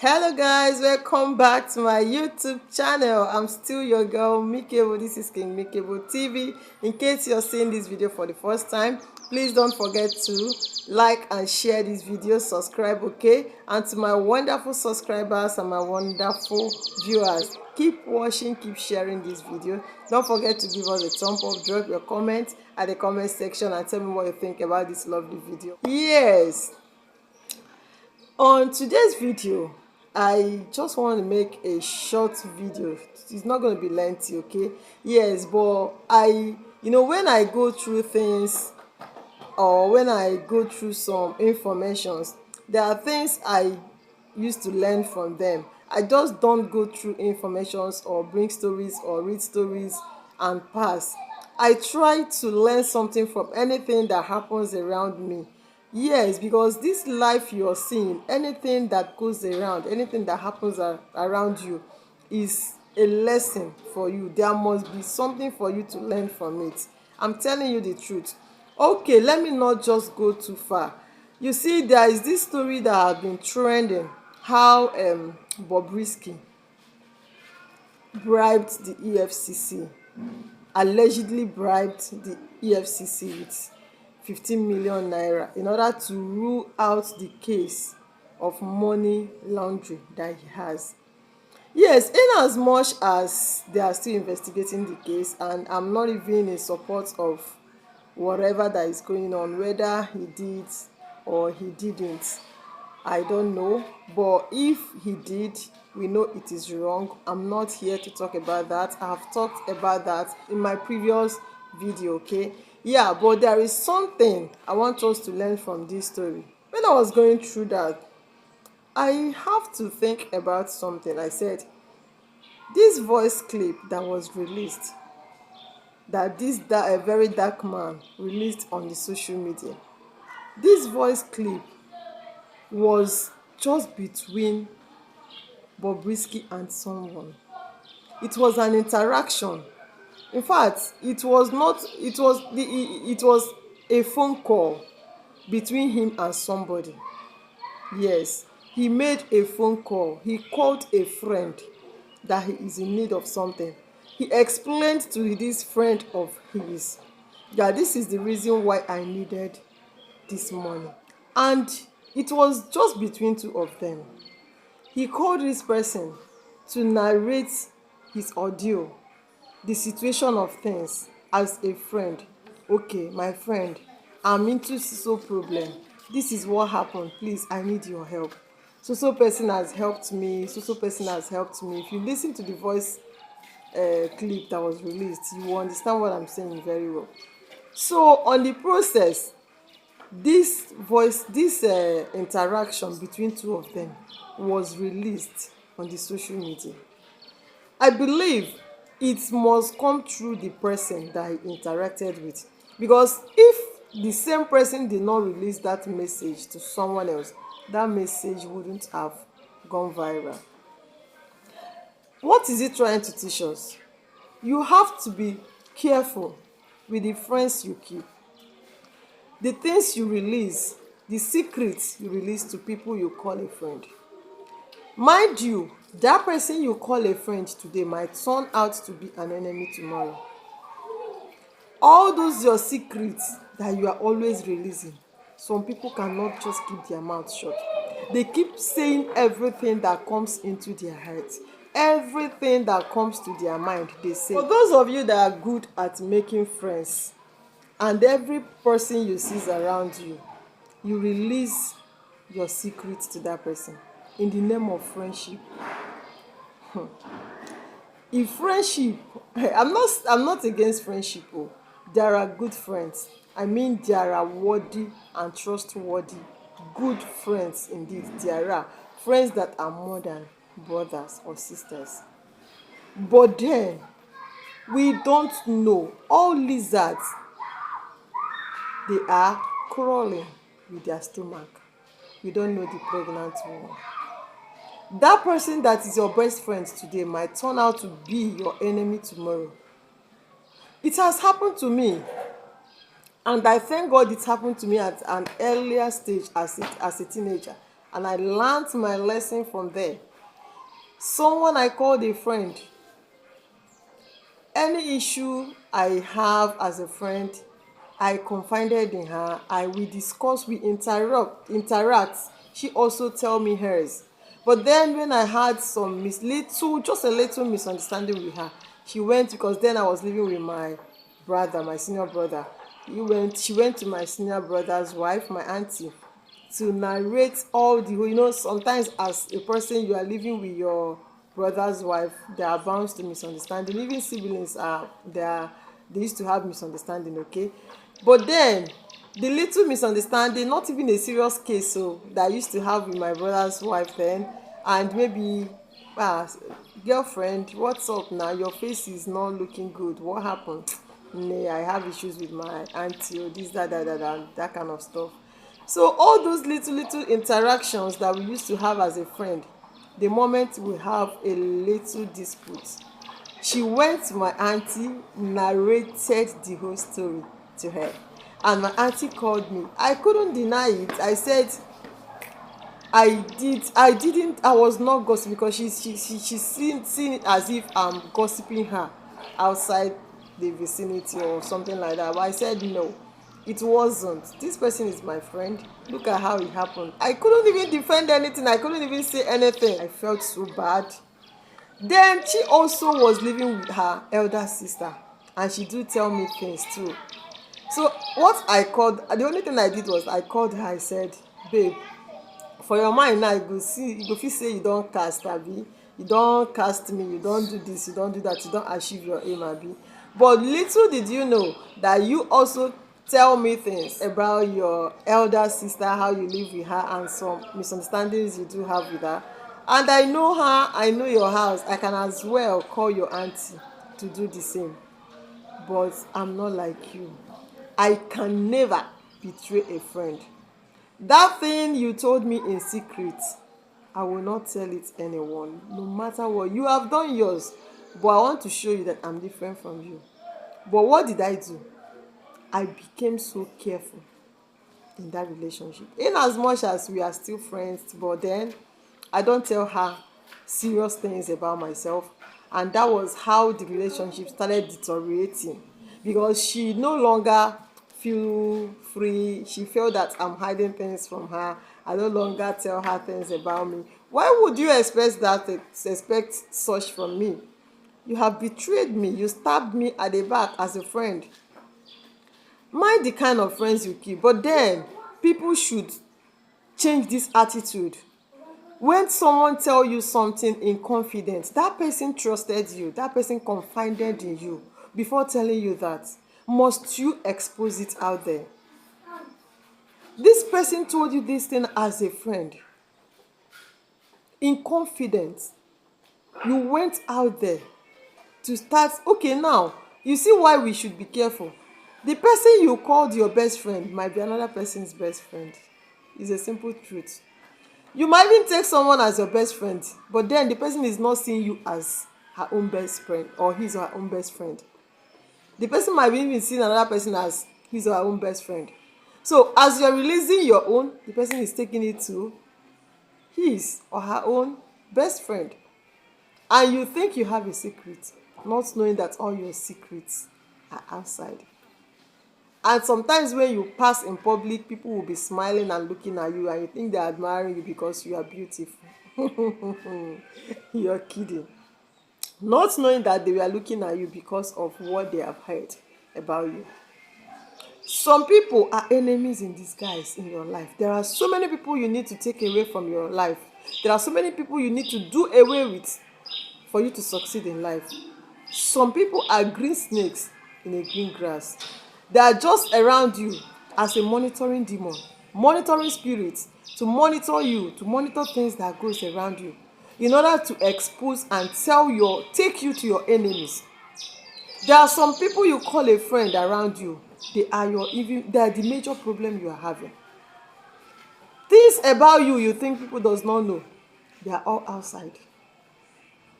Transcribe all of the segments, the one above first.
Hello guys, welcome back to my YouTube channel. I'm still your girl Mikebo. This is King Mikebo TV. In case you're seeing this video for the first time, please don't forget to like and share this video, subscribe, okay? And to my wonderful subscribers and my wonderful viewers, keep watching, keep sharing this video. Don't forget to give us a thumb up, drop your comment at the comment section and tell me what you think about this lovely video. Yes, on today's video, I just want to make a short video. It's not going to be lengthy, okay? Yes, but when I go through things or when I go through some informations, there are things I used to learn from them. I just don't go through informations or bring stories or read stories and pass. I try to learn something from anything that happens around me. Yes, because this life you're seeing, anything that goes around, anything that happens around you is a lesson for you. There must be something for you to learn from it. I'm telling you the truth. Okay, let me not just go too far. You see, there is this story that has been trending, how Bobrisky bribed the Efcc, allegedly bribed the Efcc with 15 million naira in order to rule out the case of money laundering that he has. Yes, in as much as they are still investigating the case, and I'm not even in support of whatever that is going on, whether he did or he didn't, I don't know. But if he did, we know it is wrong. I'm not here to talk about that. I have talked about that in my previous video, okay? Yeah, but there is something I want us to learn from this story. When I was going through that, I have to think about something. I said, this voice clip that was released, that a very dark man released on the social media, this voice clip was just between Bobrisky and someone. It was an interaction. In fact, it was a phone call between him and somebody. Yes, he made a phone call. He called a friend that he is in need of something. He explained to this friend of his that this is the reason why I needed this money. And it was just between two of them. He called this person to narrate his audio, the situation of things as a friend. Okay, my friend, I'm into so problem. This is what happened. Please, I need your help. So person has helped me. So person has helped me. If you listen to the voice clip that was released, you will understand what I'm saying very well. So on the process, this interaction between two of them was released on the social media. I believe it must come through the person that he interacted with, because if the same person did not release that message to someone else, that message wouldn't have gone viral. What is it trying to teach us? You have to be careful with the friends you keep, the things you release, the secrets you release to people you call a friend. Mind you, that person you call a friend today might turn out to be an enemy tomorrow. All those your secrets that you are always releasing, some people cannot just keep their mouth shut. They keep saying everything that comes into their heads, everything that comes to their mind, they say. For those of you that are good at making friends, and every person you see around you, you release your secrets to that person in the name of friendship. If friendship, I'm not against friendship. Oh, there are good friends. I mean, there are worthy and trustworthy good friends indeed. There are friends that are more than brothers or sisters. But then we don't know, all lizards, they are crawling with their stomach. We don't know the pregnant one. That person that is your best friend today might turn out to be your enemy tomorrow. It has happened to me, and I thank God it happened to me at an earlier stage as a teenager. and I learned my lesson from there. Someone I called a friend. Any issue I have as a friend, I confided in her. We discuss, we interact. She also tell me hers. But then when I had some just a little misunderstanding with her, she went, because then I was living with my brother, my senior brother. She went to my senior brother's wife, my auntie, to narrate all the whole. Sometimes as a person, you are living with your brother's wife, there are bound to misunderstanding. Even siblings they used to have misunderstanding, okay? But then the little misunderstanding, not even a serious case, so that I used to have with my brother's wife then, and maybe girlfriend, what's up now? Your face is not looking good. What happened? Nay, I have issues with my auntie, or this, that kind of stuff. So all those little interactions that we used to have as a friend, the moment we have a little dispute, she went to my auntie, narrated the whole story to her, and my auntie called me. I couldn't deny it. I said I was not gossiping, because she's seen it as if I'm gossiping her outside the vicinity or something like that. But I said no, it wasn't. This person is my friend. Look at how it happened. I couldn't even defend anything. I couldn't even say anything. I felt so bad. Then she also was living with her elder sister, and she do tell me things too. So the only thing I did was I called her. I said, babe, for your mind now, you go fit say you don cast abi, you don cast me, you don do this, you don do that, you don achieve your aim abi. But little did you know that you also tell me things about your elder sister, how you live with her, and some misunderstandings you do have with her. And I know her, I know your house. I can as well call your auntie to do the same. But I'm not like you. I can never betray a friend. That thing you told me in secret, I will not tell it anyone, no matter what. You have done yours, but I want to show you that I'm different from you. But what did I do? I became so careful in that relationship. In as much as we are still friends, but then I don't tell her serious things about myself. And that was how the relationship started deteriorating, because she no longer feel free. She felt that I'm hiding things from her. I no longer tell her things about me. Why would you expect such from me? You have betrayed me. You stabbed me at the back as a friend. Mind the kind of friends you keep. But then people should change this attitude. When someone tell you something in confidence, that person trusted you, that person confided in you. Before telling you that, must you expose it out there? This person told you this thing as a friend, in confidence. You went out there to start. Okay, now you see why we should be careful. The person you called your best friend might be another person's best friend. It's a simple truth. You might even take someone as your best friend, but then the person is not seeing you as her own best friend or his or her own best friend. The person might even see another person as his or her own best friend. So as you're releasing your own, the person is taking it to his or her own best friend. And you think you have a secret, not knowing that all your secrets are outside. And sometimes when you pass in public, people will be smiling and looking at you, and you think they're admiring you because you are beautiful. You're kidding. Not knowing that they were looking at you because of what they have heard about you. Some people are enemies in disguise in your life. There are so many people you need to take away from your life. There are so many people you need to do away with for you to succeed in life. Some people are green snakes in a green grass. They are just around you as a monitoring demon, monitoring spirit, to monitor you, to monitor things that goes around you, in order to expose and take you to your enemies. There are some people you call a friend around you. They are the major problem you are having. Things about you think people does not know, they are all outside.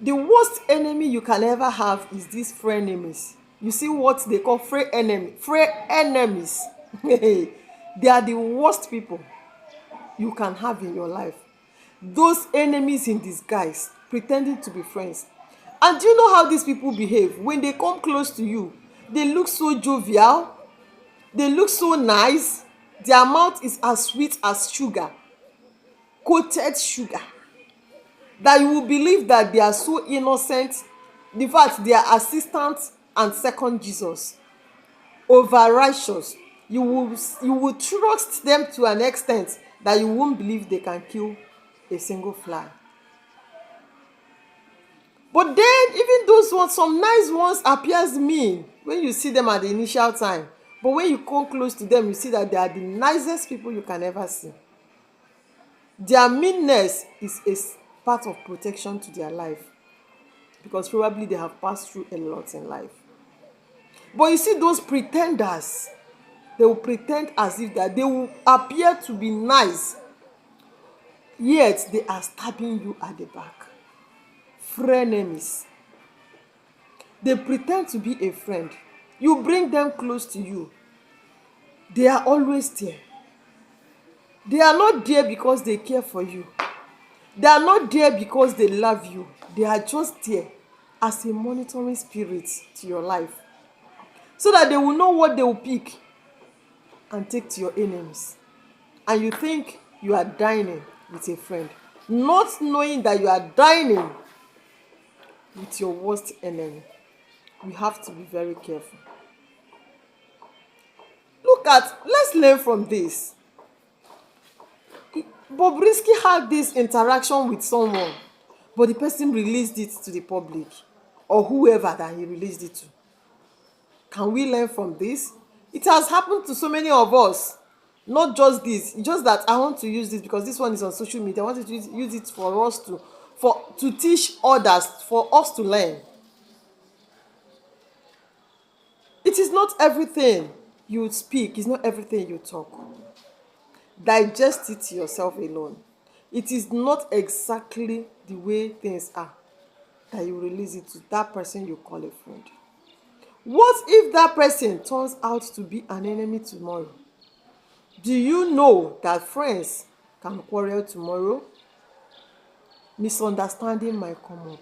The worst enemy you can ever have is these frenemies. You see what they call free enemies. They are the worst people you can have in your life. those enemies in disguise pretending to be friends. And do you know how these people behave? When they come close to you, they look so jovial, they look so nice, their mouth is as sweet as sugar, coated sugar, that you will believe that they are so innocent. In fact, they are assistant and second Jesus, over righteous. You will trust them to an extent that you won't believe they can kill a single fly. But then even those ones, some nice ones appears mean when you see them at the initial time. But when you come close to them, you see that they are the nicest people you can ever see. Their meanness is a part of protection to their life, because probably they have passed through a lot in life. But you see those pretenders, they will pretend as if that they will appear to be nice, yet they are stabbing you at the back. Frenemies. They pretend to be a friend. You bring them close to you, they are always there. They are not there because they care for you. They are not there because they love you. They are just there as a monitoring spirit to your life, so that they will know what they will pick and take to your enemies. And you think you are dining with a friend, not knowing that you are dining with your worst enemy. We have to be very careful. Let's learn from this. Bobrisky had this interaction with someone, but the person released it to the public, or whoever that he released it to. Can we learn from this? It has happened to so many of us. Not just this, just that I want to use this because this one is on social media. I want to use it for us to teach others, for us to learn. It is not everything you speak, it's not everything you talk. Digest it yourself alone. It is not exactly the way things are that you release it to that person you call a friend. What if that person turns out to be an enemy tomorrow? Do you know that friends can quarrel tomorrow? Misunderstanding might come up.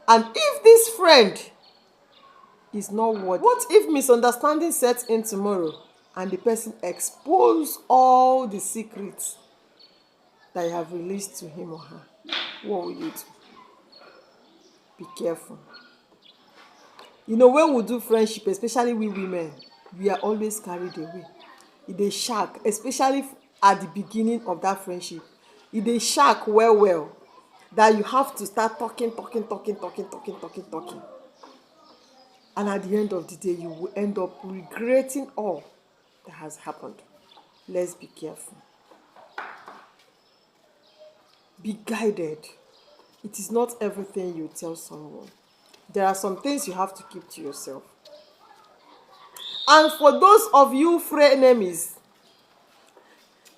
And if this friend is not worthy, what if misunderstanding sets in tomorrow and the person exposes all the secrets that you have released to him or her? What will you do? Be careful. You know, when we do friendship, especially we women, we are always carried away. It dey shark, especially at the beginning of that friendship. It dey shark well, that you have to start talking. And at the end of the day, you will end up regretting all that has happened. Let's be careful. Be guided. It is not everything you tell someone. There are some things you have to keep to yourself. And for those of you frenemies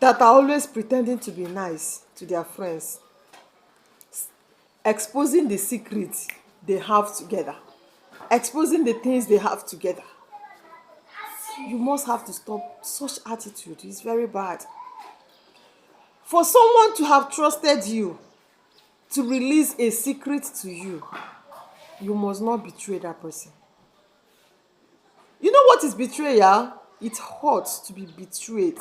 that are always pretending to be nice to their friends, exposing the secrets they have together, exposing the things they have together, you must have to stop such attitude. It's very bad. For someone to have trusted you to release a secret to you, you must not betray that person. You know what is betrayal? It hurts to be betrayed.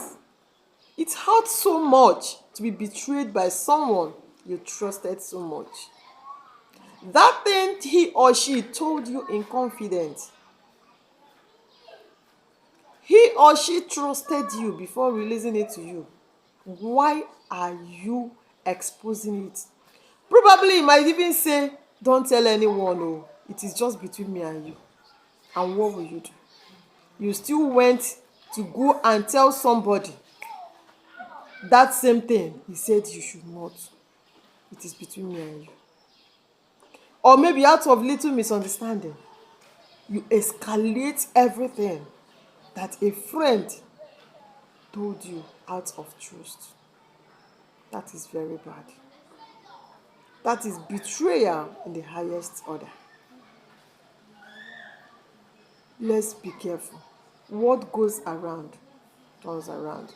It hurts so much to be betrayed by someone you trusted so much. That thing he or she told you in confidence, he or she trusted you before releasing it to you. Why are you exposing it? Probably he might even say, don't tell anyone, oh, it is just between me and you. And what will you do? You still went to go and tell somebody that same thing he said you should not. It is between me and you. Or maybe out of little misunderstanding, you escalate everything that a friend told you out of trust. That is very bad. That is betrayal in the highest order. Let's be careful. What goes around turns around.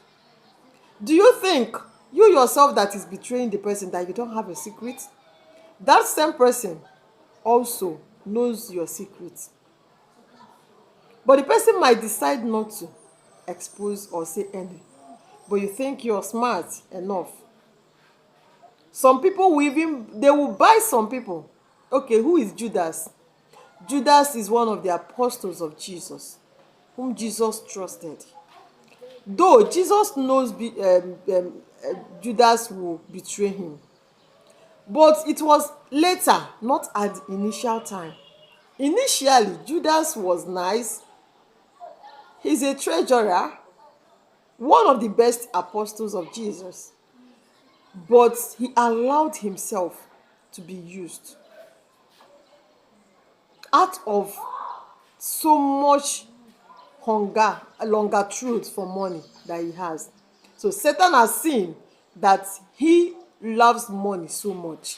Do you think You yourself that is betraying the person, that you don't have a secret, that same person also knows your secret. But the person might decide not to expose or say any. But you think you're smart enough. Some people will they will buy some people. Okay, who is Judas? Judas is one of the apostles of Jesus, whom Jesus trusted. Though Jesus knows Judas will betray him. But it was later, not at the initial time. Initially, Judas was nice. He's a treasurer, one of the best apostles of Jesus. But he allowed himself to be used out of so much longer truth for money that he has. So Satan has seen that he loves money so much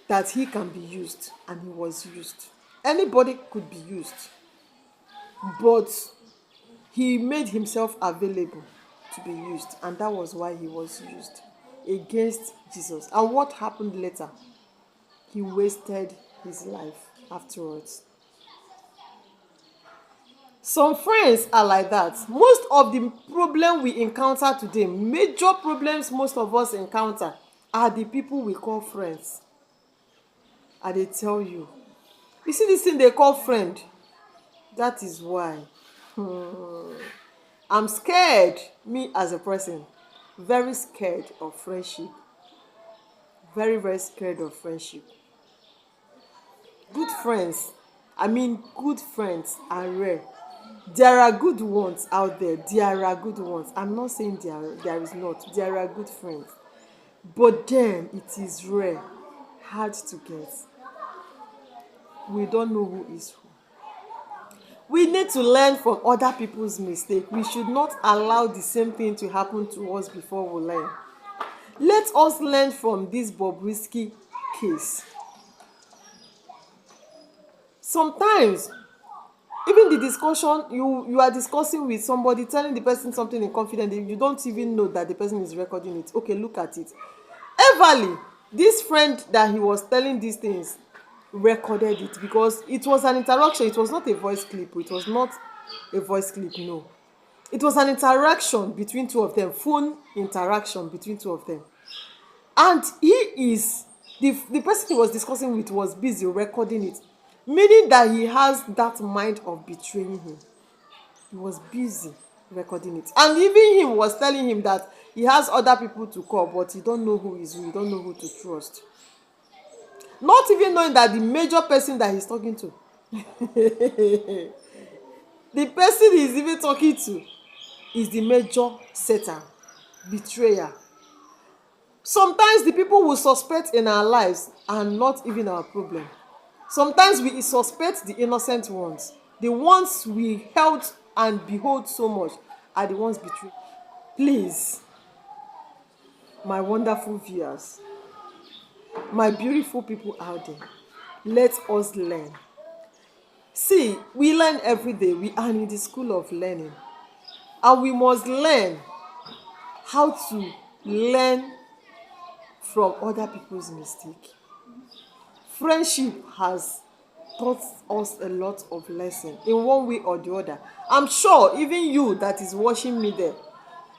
that he can be used, and he was used. Anybody could be used, but he made himself available to be used, and that was why he was used against Jesus. And what happened later? He wasted his life afterwards. Some friends are like that. Most of the problem we encounter today, major problems most of us encounter, are the people we call friends. And they tell you, you see this thing they call friend? That is why. I'm scared, me as a person, very scared of friendship. Very, very scared of friendship. Good friends, good friends are rare. There are good ones out there. There are good ones. I'm not saying there is not. There are good friends. But then it is rare, hard to get. We don't know who is who. We need to learn from other people's mistakes. We should not allow the same thing to happen to us before we learn. Let us learn from this Bobrisky case. Sometimes, even the discussion, you are discussing with somebody, telling the person something in confidence, you don't even know that the person is recording it. Okay, look at it. Everly, this friend that he was telling these things recorded it, because it was an interaction. It was not a voice clip. It was not a voice clip, no. It was an interaction between two of them, phone interaction between two of them. And the person he was discussing with was busy recording it, meaning that he has that mind of betraying him. He was busy recording it. And even him was telling him that he has other people to call, but he don't know who is who. He don't know who to trust. Not even knowing that the major person that he's talking to, the person he's even talking to, is the major Satan, betrayer. Sometimes the people we suspect in our lives are not even our problem. Sometimes we suspect the innocent ones. The ones we held and behold so much are the ones betrayed. Please, my wonderful viewers, my beautiful people out there, let us learn. See, we learn every day. We are in the school of learning. And we must learn how to learn from other people's mistake. Friendship has taught us a lot of lessons in one way or the other. I'm sure even you that is watching me there,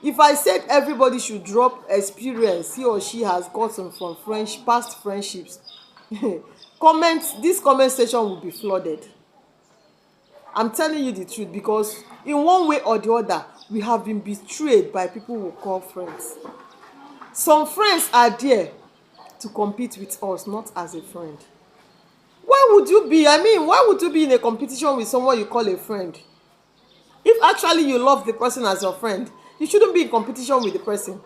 if I said everybody should drop experience he or she has gotten from past friendships, this comment section will be flooded. I'm telling you the truth, because in one way or the other, we have been betrayed by people we call friends. Some friends are there to compete with us, not as a friend. Why would you be in a competition with someone you call a friend? If actually you love the person as your friend, you shouldn't be in competition with the person.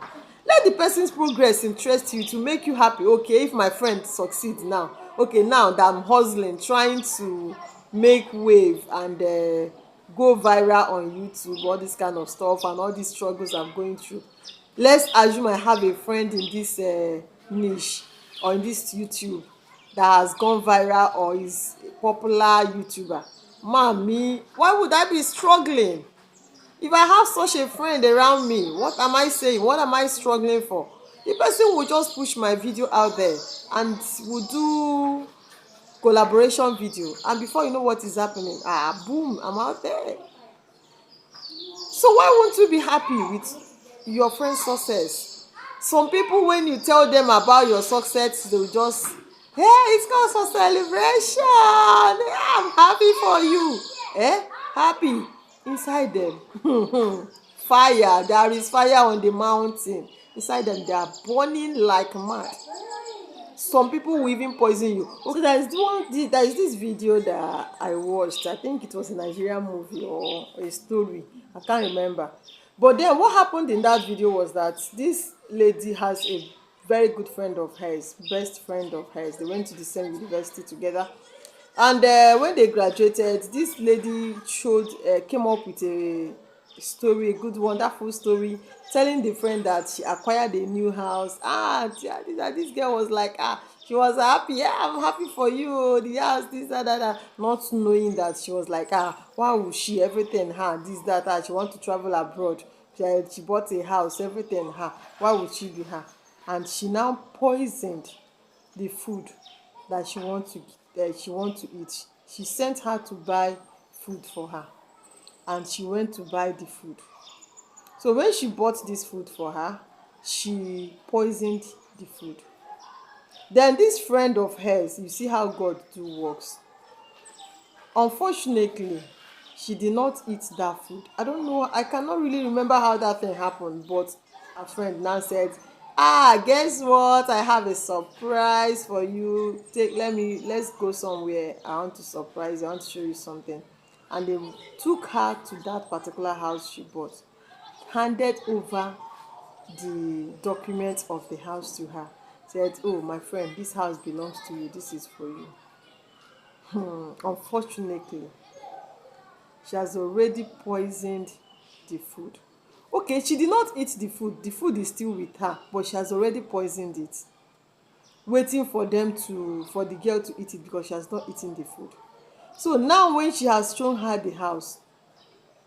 Let the person's progress interest you, to make you happy. Okay, if my friend succeeds now, okay, now that I'm hustling, trying to make wave and go viral on YouTube, all this kind of stuff, and all these struggles I'm going through, let's assume I have a friend in this niche or in this YouTube that has gone viral or is a popular YouTuber. Mommy, why would I be struggling? If I have such a friend around me, what am I saying? What am I struggling for? The person will just push my video out there and will do collaboration video, and before you know what is happening, boom, I'm out there. So why won't you be happy with your friend's success? Some people, when you tell them about your success, they'll just, hey, it's cause for celebration. I'm happy for you. Happy inside them. Fire, there is fire on the mountain. Inside them, they are burning like mad. Some people will even poison you. Okay, there is this video that I watched. I think it was a Nigerian movie or a story. I can't remember. But then what happened in that video was that this lady has a very good friend of hers, best friend of hers. They went to the same university together. And when they graduated, this lady came up with a story, a good wonderful story, telling the friend that she acquired a new house. This girl was like, she was happy. Yeah, I'm happy for you. The house, this, that, not knowing that she was like, why would she, everything her, this, that, she want to travel abroad. She bought a house, everything her. Why would she be her? And she now poisoned the food that she want to eat. She sent her to buy food for her, and she went to buy the food. So when she bought this food for her, she poisoned the food. Then this friend of hers, you see how God do works. Unfortunately, she did not eat that food. I don't know, I cannot really remember how that thing happened, but her friend now said, guess what, I have a surprise for you. Let's go somewhere. I want to surprise you, I want to show you something. And they took her to that particular house she bought, handed over the documents of the house to her, said, oh my friend, this house belongs to you, this is for you. Unfortunately, she has already poisoned the food. Okay, she did not eat the food is still with her, but she has already poisoned it, waiting for the girl to eat it, because she has not eaten the food. So now when she has shown her the house,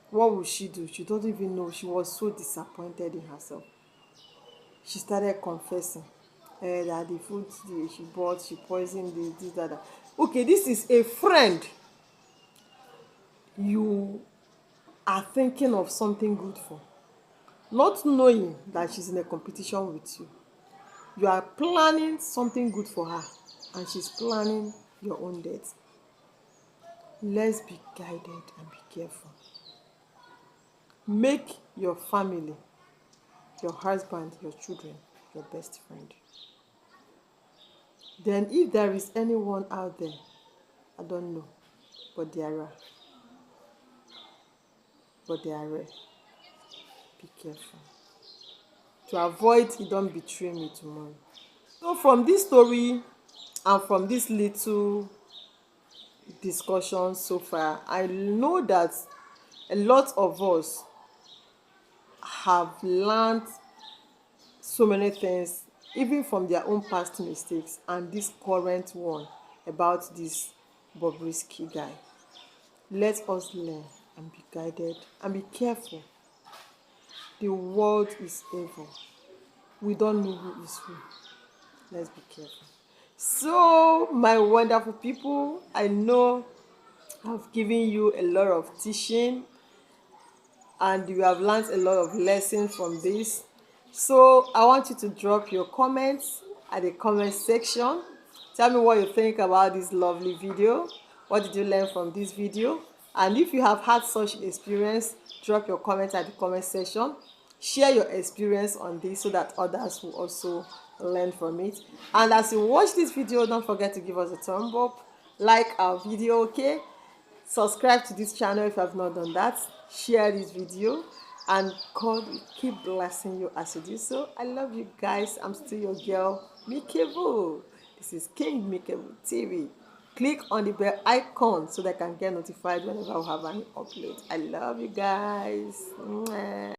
what will she do? She doesn't even know. She was so disappointed in herself. She started confessing that the food she bought, she poisoned this, that. Okay, this is a friend you are thinking of something good for, not knowing that she's in a competition with you. You are planning something good for her, and she's planning your own death. Let's be guided and be careful. Make your family, your husband, your children, your best friend. Then if there is anyone out there, I don't know, but they are rare. Be careful. To avoid you don't betray me tomorrow. So from this story and from this little discussion so far, I know that a lot of us have learned so many things, even from their own past mistakes and this current one about this Bobrisky guy. Let us learn and be guided and be careful. The world is evil. We don't know who is who. Let's be careful. So, my wonderful people, I know I've given you a lot of teaching and you have learned a lot of lessons from this. So I want you to drop your comments at the comment section. Tell me what you think about this lovely video. What did you learn from this video? And if you have had such experience, drop your comments at the comment section. Share your experience on this so that others will also learn from it. And as you watch this video, don't forget to give us a thumb up, like our video, okay? Subscribe to this channel if you have not done that. Share this video, and God will keep blessing you as you do so. I love you guys. I'm still your girl, Mikebo. This is King Mikebo TV. Click on the bell icon so that I can get notified whenever I have any upload. I love you guys. Mwah.